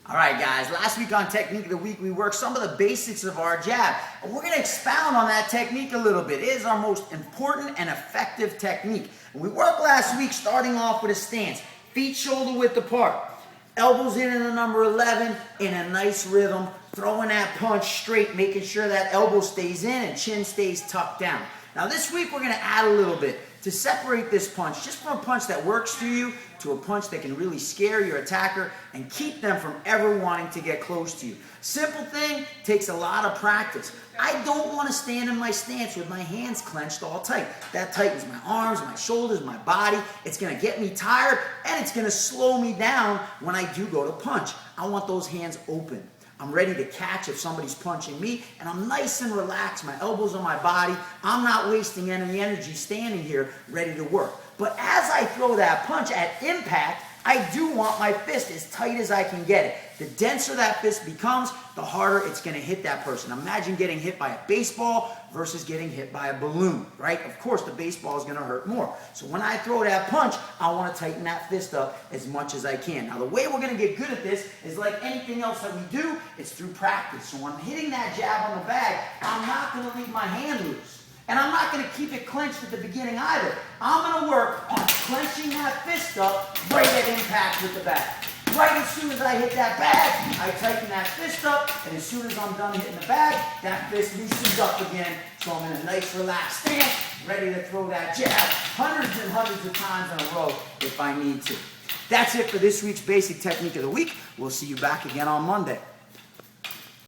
All right, guys, last week on Technique of the Week, we worked some of the basics of our jab. And we're going to expound on that technique a little bit. It is our most important and effective technique. And we worked last week starting off with a stance. Feet shoulder width apart. Elbows in a number 11 in a nice rhythm. Throwing that punch straight, making sure that elbow stays in and chin stays tucked down. Now this week we're going to add a little bit to separate this punch, just from a punch that works for you to a punch that can really scare your attacker and keep them from ever wanting to get close to you. Simple thing, takes a lot of practice. I don't want to stand in my stance with my hands clenched all tight. That tightens my arms, my shoulders, my body. It's going to get me tired and it's going to slow me down when I do go to punch. I want those hands open. I'm ready to catch if somebody's punching me, and I'm nice and relaxed. My elbows on my body. I'm not wasting any energy standing here ready to work. But as I throw that punch at impact, I do want my fist as tight as I can get it. The denser that fist becomes, the harder it's going to hit that person. Imagine getting hit by a baseball versus getting hit by a balloon, right? Of course, the baseball is going to hurt more. So when I throw that punch, I want to tighten that fist up as much as I can. Now, the way we're going to get good at this is like anything else that we do, it's through practice. So when I'm hitting that jab on the bag, I'm not going to leave my hand loose. And I'm not going to keep it clenched at the beginning either. I'm going to work on clenching that fist up right at impact with the bag. Right as soon as I hit that bag, I tighten that fist up, and as soon as I'm done hitting the bag, that fist loosens up again, so I'm in a nice relaxed stance, ready to throw that jab hundreds and hundreds of times in a row if I need to. That's it for this week's Basic Technique of the Week. We'll see you back again on Monday.